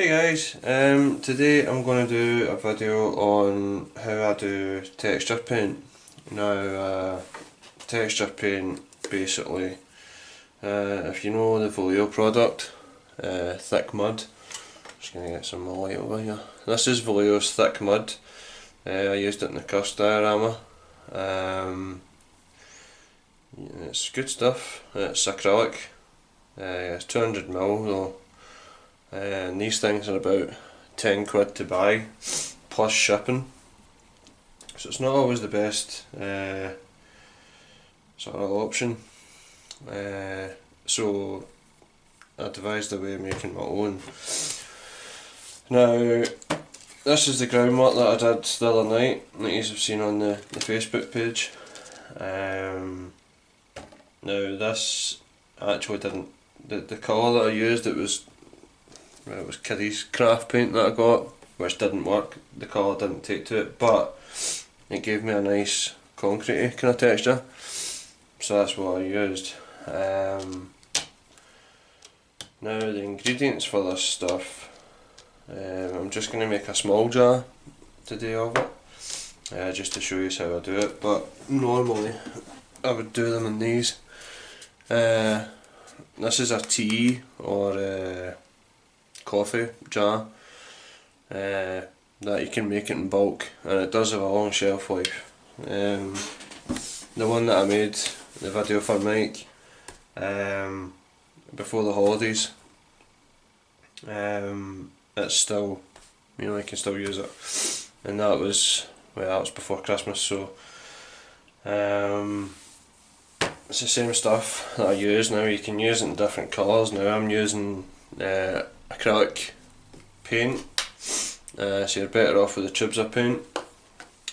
Hey guys, today I'm going to do a video on how I do texture paint. Now, texture paint basically, if you know the Vallejo product, thick mud. Just going to get some more light over here. This is Vallejo's thick mud. I used it in the curse diorama. It's good stuff. It's acrylic. It's 200ml though. And these things are about 10 quid to buy, plus shipping. So it's not always the best sort of option. So I devised a way of making my own. Now, this is the groundwork that I did the other night, that you have seen on the Facebook page. Now this actually didn't, the colour that I used, it was Kiddie's craft paint that I got, which didn't work. The colour didn't take to it, but it gave me a nice concretey kind of texture, so that's what I used. Now the ingredients for this stuff, I'm just going to make a small jar today of it, just to show you how I do it, but normally I would do them in these. This is a tea or coffee jar that you can make it in bulk, and it does have a long shelf life. The one that I made the video for Mike before the holidays, it's still, you know, I can still use it, and that was before Christmas, so it's the same stuff that I use. Now you can use it in different colours. Now I'm using acrylic paint, so you're better off with the tubes of paint.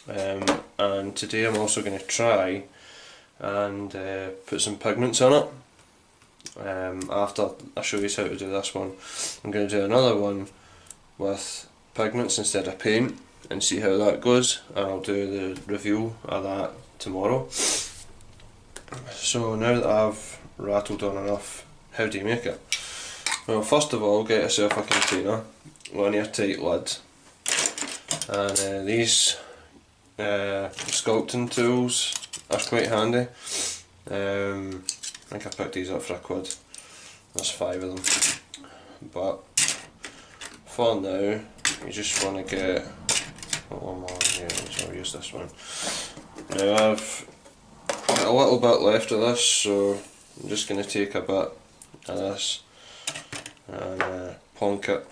And today I'm also going to try and put some pigments on it. After I show you how to do this one, I'm going to do another one with pigments instead of paint and see how that goes, and I'll do the review of that tomorrow. So now that I've rattled on enough, how do you make it? Well, first of all, get yourself a container with an airtight lid, and these sculpting tools are quite handy. I think I picked these up for £1. There's 5 of them, but for now you just want to get one more here, so I'll use this one. Now I've got a little bit left of this, so I'm just going to take a bit of this and plonk it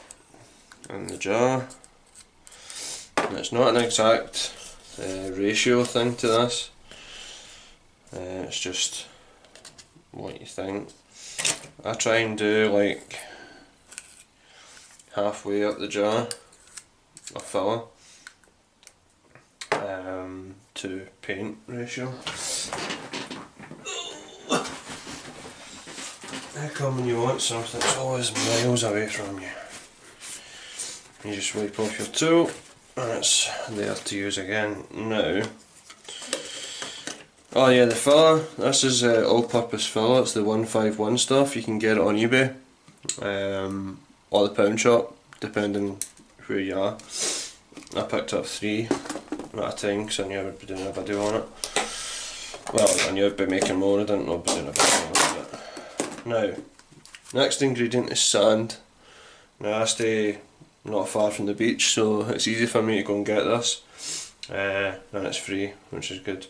in the jar. And it's not an exact ratio thing to this, it's just what you think. I try and do like halfway up the jar of filler to paint ratio. How come when you want something it's always miles away from you? You just wipe off your tool and it's there to use again. Now, oh yeah, the filler, this is all-purpose filler. It's the 151 stuff. You can get it on eBay or the pound shop, depending where you are. I picked up 3 at a time because I knew I would be doing a video on it. Well, I knew I'd be making more, I didn't know I'd be doing a video on it. Now, next ingredient is sand. Now I stay not far from the beach, so it's easy for me to go and get this, and it's free, which is good.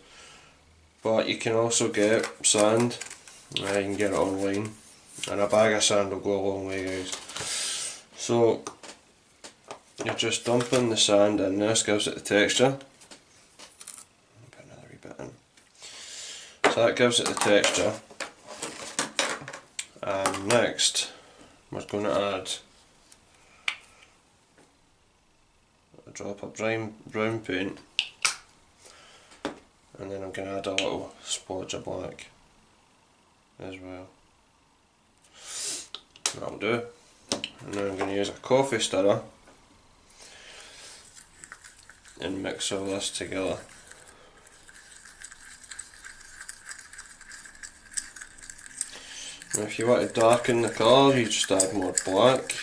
But you can also get sand, you can get it online, and a bag of sand will go a long way, guys. So you're just dumping the sand in. This gives it the texture. Put another wee bit in. So that gives it the texture. And next we're going to add a drop of brown paint, and then I'm going to add a little splodge of black as well. That'll do. And then I'm going to use a coffee stirrer and mix all this together. Now if you want to darken the colour, you just add more black.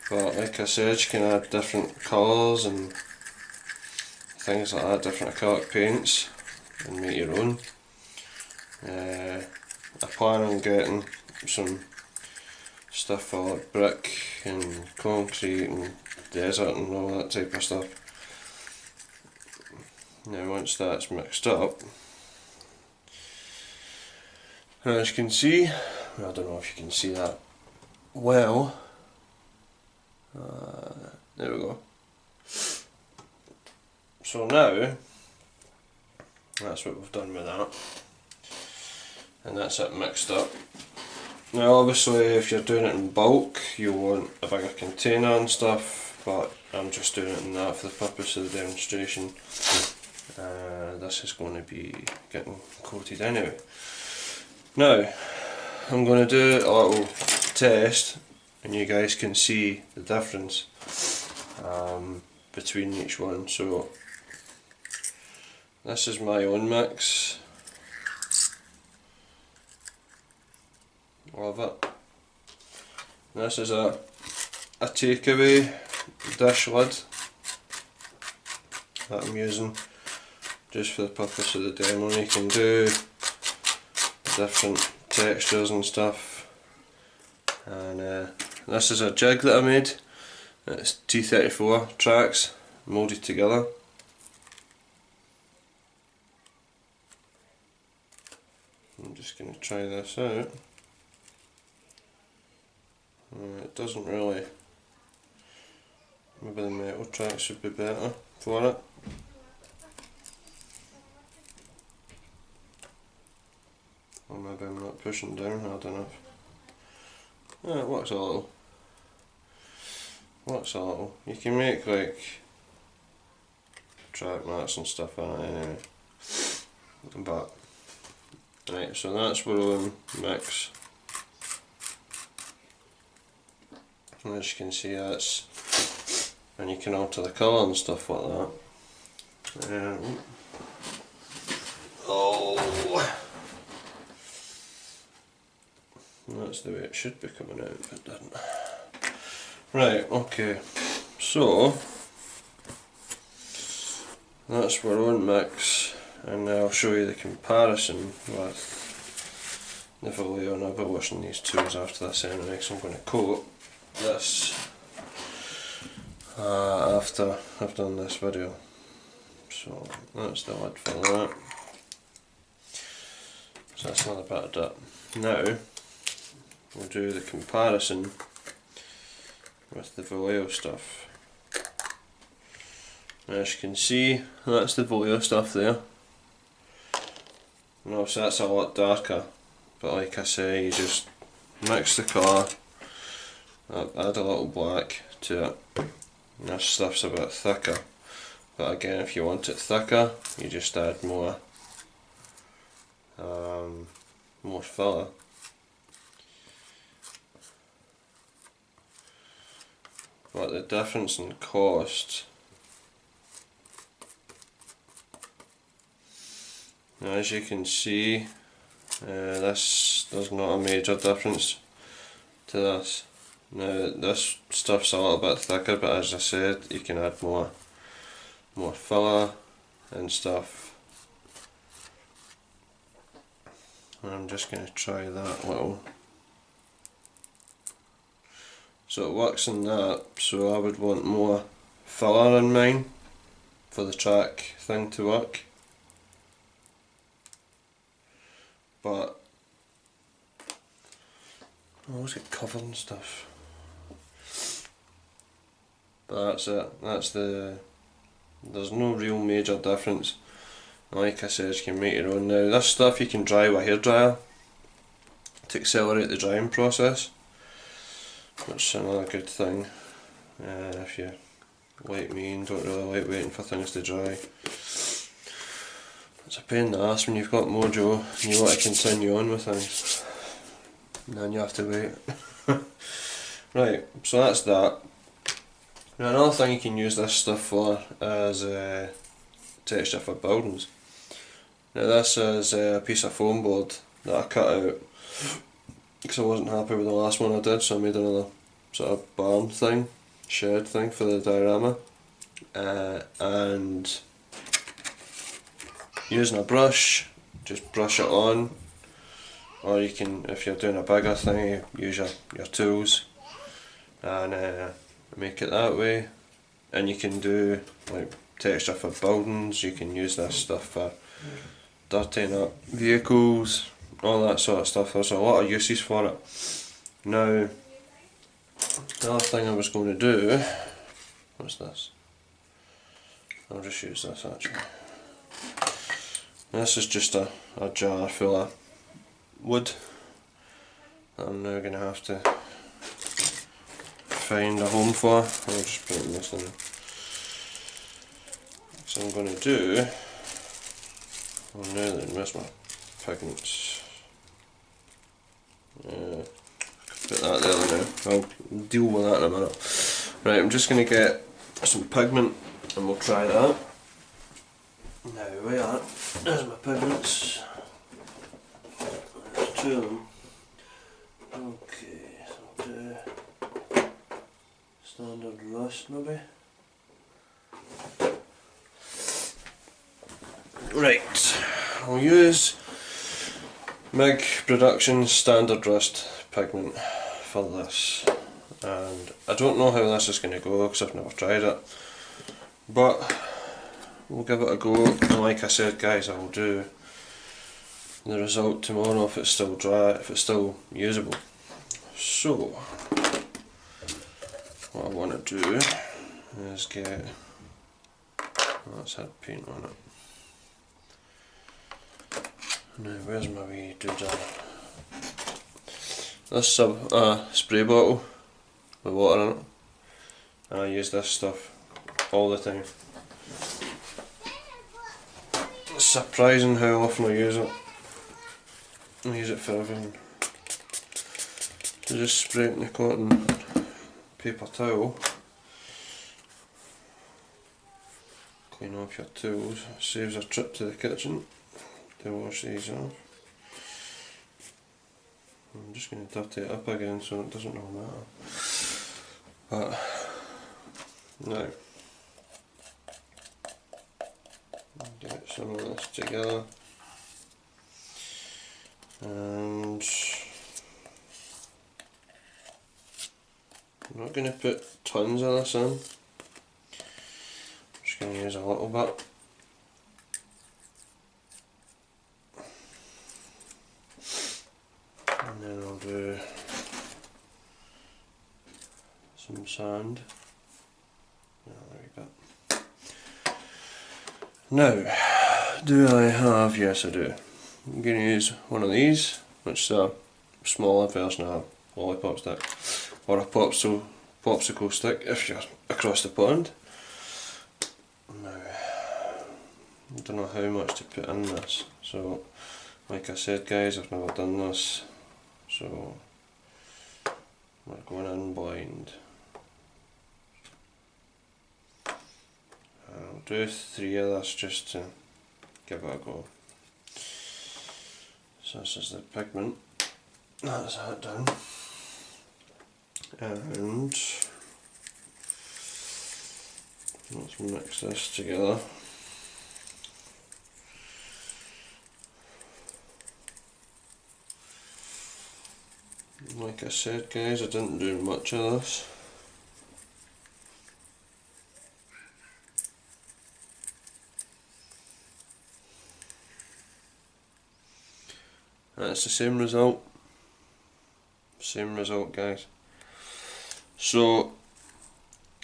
But like I said, you can add different colours and things like that, different acrylic paints, and make your own. I plan on getting some stuff for like brick and concrete and desert and all that type of stuff. Now once that's mixed up, as you can see, I don't know if you can see that well, there we go. So now, that's what we've done with that, and that's it mixed up. Now obviously if you're doing it in bulk you'll want a bigger container and stuff, but I'm just doing it in that for the purpose of the demonstration. This is going to be getting coated anyway. Now I'm going to do a little test and you guys can see the difference between each one. So this is my own mix. Love it. This is a takeaway dish lid that I'm using just for the purpose of the demo. You can do different textures and stuff, and this is a jig that I made. It's T34 tracks moulded together. I'm just going to try this out. It doesn't really, maybe the metal track should be better for it. Or maybe I'm not pushing down hard enough. Yeah, it works a little. Works a little. You can make like track mats and stuff on it anyway. But right, so that's our own mix. And as you can see, that's, and you can alter the colour and stuff like that. Oh, that's the way it should be coming out, but it didn't. Right, okay, so that's our own mix, and now I'll show you the comparison with the Vallejo, and I'll be washing these tools after this anyway, so I'm going to coat this after I've done this video. So that's the lid for that. So that's another bit of dip. Now we'll do the comparison with the Vallejo stuff. As you can see, that's the Vallejo stuff there. And obviously that's a lot darker, but like I say, you just mix the colour, add a little black to it, and this stuff's a bit thicker. But again, if you want it thicker, you just add more filler. But the difference in cost, as you can see, there's not a major difference to this. Now this stuff's a little bit thicker, but as I said, you can add more filler and stuff. And I'm just going to try that little. So it works in that, so I would want more filler in mine for the track thing to work. But oh, it's got cover and stuff. But that's it. That's there's no real major difference. Like I said, you can make your own. Now this stuff you can dry with a hairdryer to accelerate the drying process, which is another good thing if you like me and don't really like waiting for things to dry. It's a pain in the ass when you've got mojo and you want to continue on with things, and then you have to wait. Right, so that's that. Now another thing you can use this stuff for is texture for buildings. Now this is a piece of foam board that I cut out because I wasn't happy with the last one I did, so I made another sort of barn thing shed thing for the diorama, and using a brush, just brush it on, or you can, if you're doing a bigger thing, use your tools and make it that way. And you can do like texture for buildings, you can use this stuff for dirtying up vehicles, all that sort of stuff. There's a lot of uses for it. Now, the other thing I was going to do, what's this? I'll just use this actually. This is just a jar full of wood that I'm now going to have to find a home for. I'll just put this in. So I'm going to do, oh now then, where's my pigments? Put that there now, I'll deal with that in a minute. Right, I'm just going to get some pigment and we'll try that. Now where there's my pigments. There's two of them. Okay, so I'll do standard rust maybe. Right, I'll use MIG Productions Standard Rust pigment for this, and I don't know how this is going to go because I've never tried it, but we'll give it a go. And like I said guys, I'll do the result tomorrow if it's still dry, if it's still usable. So what I want to do is get, that's had paint on it. Now where's my wee doodad? This is spray bottle with water in it, and I use this stuff all the time. It's surprising how often I use it. I use it for everything. So just spray it in the cotton paper towel, clean off your tools, saves a trip to the kitchen to wash these off. I'm just going to dirty it up again so it doesn't really matter. But now, get some of this together, and I'm not going to put tons of this in, I'm just going to use a little bit. And then I'll do some sand. There we go. Now, do I have? Yes I do. I'm going to use one of these, which is a smaller version of a lollipop stick, or a popsicle stick if you're across the pond. Now, I don't know how much to put in this, so like I said guys, I've never done this. So we're going in blind. I'll do 3 of this just to give it a go. So this is the pigment, that's that done. And let's mix this together. Like I said guys, I didn't do much of this. And it's the same result guys. So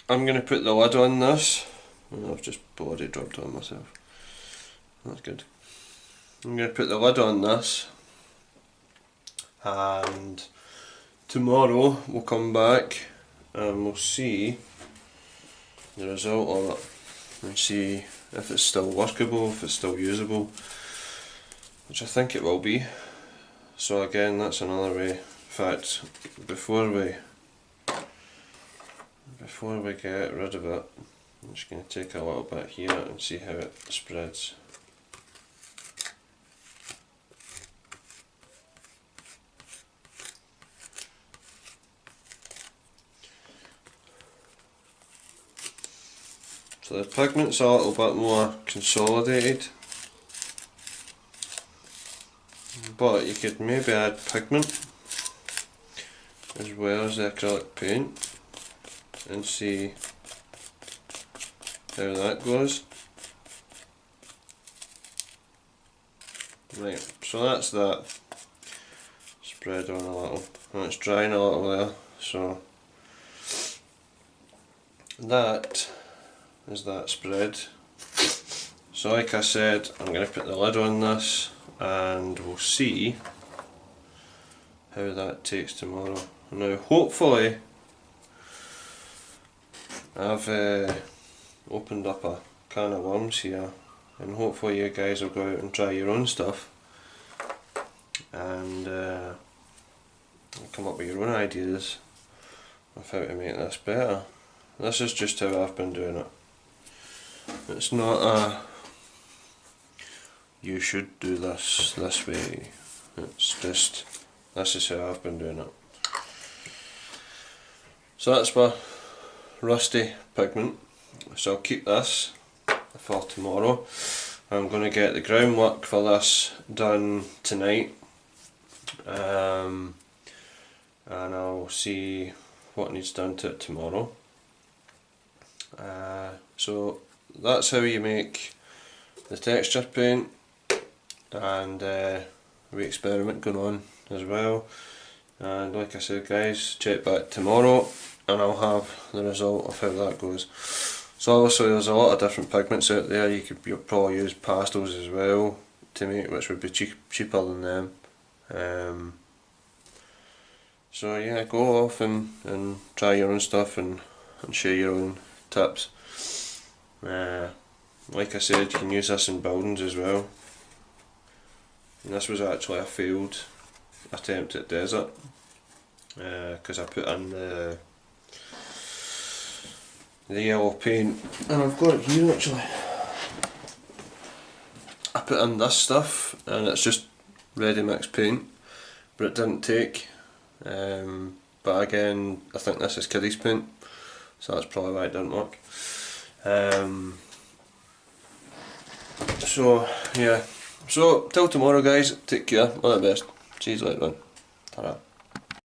I'm going to put the lid on this, and I've just bloody dropped it on myself, that's good. I'm going to put the lid on this, and tomorrow we'll come back and we'll see the result of it and see if it's still workable, if it's still usable, which I think it will be. So again, that's another way. In fact, before we get rid of it, I'm just going to take a little bit here and see how it spreads. So the pigment's a little bit more consolidated, but you could maybe add pigment as well as the acrylic paint and see how that goes. Right, so that's that spread on a little, and it's drying a little there, so that is that spread. So like I said, I'm going to put the lid on this and we'll see how that takes tomorrow. Now hopefully I've opened up a can of worms here, and hopefully you guys will go out and try your own stuff and come up with your own ideas of how to make this better. This is just how I've been doing it. It's not a you should do this way, it's just this is how I've been doing it. So that's my rusty pigment, so I'll keep this for tomorrow. I'm going to get the groundwork for this done tonight, and I'll see what needs done to it tomorrow. So that's how you make the texture paint, and we experiment going on as well. And like I said guys, check back tomorrow and I'll have the result of how that goes. So obviously there's a lot of different pigments out there. You'll probably use pastels as well to make, which would be cheaper than them. So yeah, go off and try your own stuff and share your own tips. Like I said, you can use this in buildings as well. And this was actually a failed attempt at desert, because I put in the yellow paint, and I've got it here actually. I put in this stuff and it's just ready mixed paint, but it didn't take. But again, I think this is kiddies paint, so that's probably why it didn't work. So yeah, so till tomorrow guys, take care, all the best, see you later on, ta-ra.